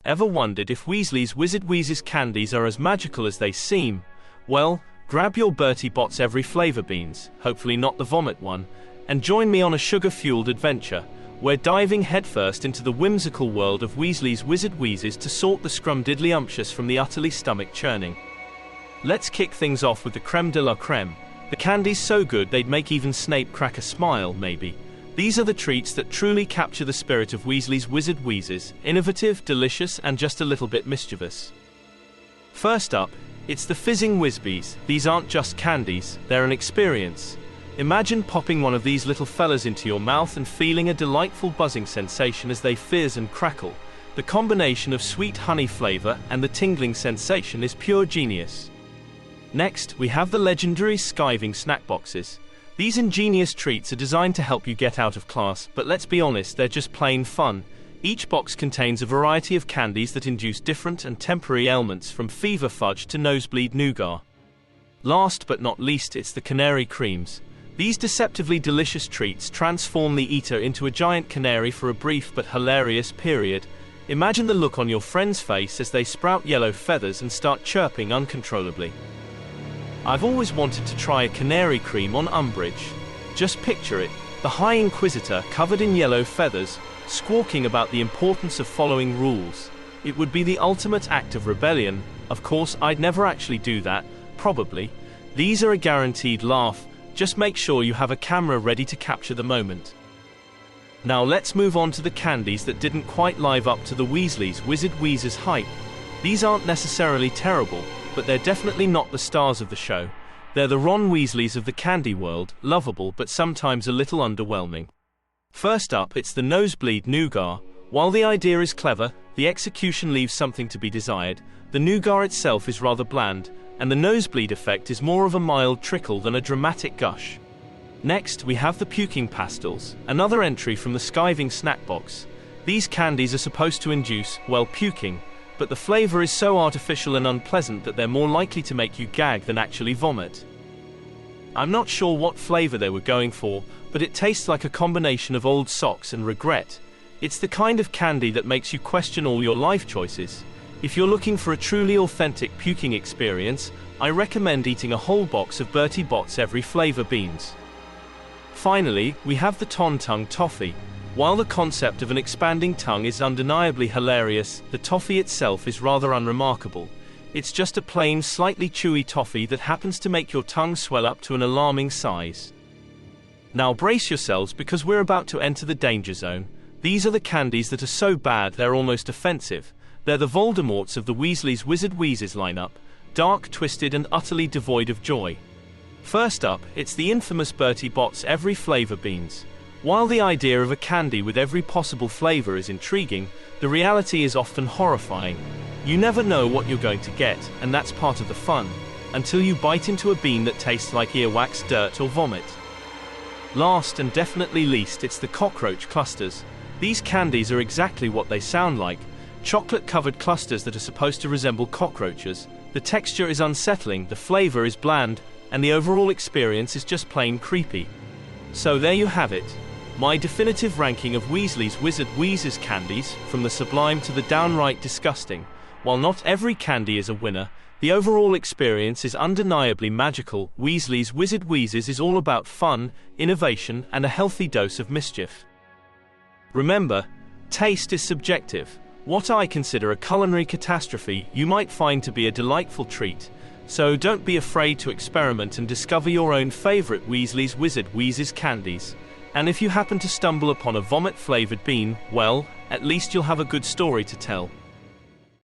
Ever wondered if Weasley's Wizard Wheezes candies are as magical as they seem? Well, grab your Bertie Bott's every flavor beans, hopefully not the vomit one, and join me on a sugar-fueled adventure. We're diving headfirst into the whimsical world of Weasley's Wizard Wheezes to sort the scrumdiddlyumptious from the utterly stomach-churning. Let's kick things off with the creme de la creme. The candies so good they'd make even Snape crack a smile, maybe. These are the treats that truly capture the spirit of Weasley's Wizard Wheezes, innovative, delicious, and just a little bit mischievous. First up, it's the fizzing Whizbees. These aren't just candies, they're an experience. Imagine popping one of these little fellas into your mouth and feeling a delightful buzzing sensation as they fizz and crackle. The combination of sweet honey flavor and the tingling sensation is pure genius. Next, we have the legendary skiving snack boxes. These ingenious treats are designed to help you get out of class, but let's be honest, they're just plain fun. Each box contains a variety of candies that induce different and temporary ailments, from fever fudge to nosebleed nougat. Last but not least, it's the canary creams. These deceptively delicious treats transform the eater into a giant canary for a brief but hilarious period. Imagine the look on your friend's face as they sprout yellow feathers and start chirping uncontrollably. I've always wanted to try a canary cream on Umbridge. Just picture it, the High Inquisitor covered in yellow feathers, squawking about the importance of following rules. It would be the ultimate act of rebellion. Of course, I'd never actually do that, probably. These are a guaranteed laugh, just make sure you have a camera ready to capture the moment. Now let's move on to the candies that didn't quite live up to the Weasley's Wizard Wheezes hype. These aren't necessarily terrible, but they're definitely not the stars of the show. They're the Ron Weasleys of the candy world, lovable but sometimes a little underwhelming. First up, it's the nosebleed nougat. While the idea is clever, the execution leaves something to be desired. The nougat itself is rather bland, and the nosebleed effect is more of a mild trickle than a dramatic gush. Next, we have the puking pastels, another entry from the skiving snack box. These candies are supposed to induce, well, puking, but the flavor is so artificial and unpleasant that they're more likely to make you gag than actually vomit. I'm not sure what flavor they were going for, but it tastes like a combination of old socks and regret. It's the kind of candy that makes you question all your life choices. If you're looking for a truly authentic puking experience, I recommend eating a whole box of Bertie Bott's every flavor beans. Finally, we have the Tongue toffee. While the concept of an expanding tongue is undeniably hilarious, the toffee itself is rather unremarkable. It's just a plain, slightly chewy toffee that happens to make your tongue swell up to an alarming size. Now brace yourselves, because we're about to enter the danger zone. These are the candies that are so bad they're almost offensive. They're the Voldemorts of the Weasley's Wizard Wheezes lineup, dark, twisted, and utterly devoid of joy. First up, it's the infamous Bertie Bott's every flavor beans. While the idea of a candy with every possible flavor is intriguing, the reality is often horrifying. You never know what you're going to get, and that's part of the fun, until you bite into a bean that tastes like earwax, dirt, or vomit. Last and definitely least, it's the cockroach clusters. These candies are exactly what they sound like, chocolate-covered clusters that are supposed to resemble cockroaches. The texture is unsettling, the flavor is bland, and the overall experience is just plain creepy. So there you have it. My definitive ranking of Weasley's Wizard Wheezes candies, from the sublime to the downright disgusting. While not every candy is a winner, the overall experience is undeniably magical. Weasley's Wizard Wheezes is all about fun, innovation, and a healthy dose of mischief. Remember, taste is subjective. What I consider a culinary catastrophe, you might find to be a delightful treat. So don't be afraid to experiment and discover your own favorite Weasley's Wizard Wheezes candies. And if you happen to stumble upon a vomit-flavored bean, well, at least you'll have a good story to tell.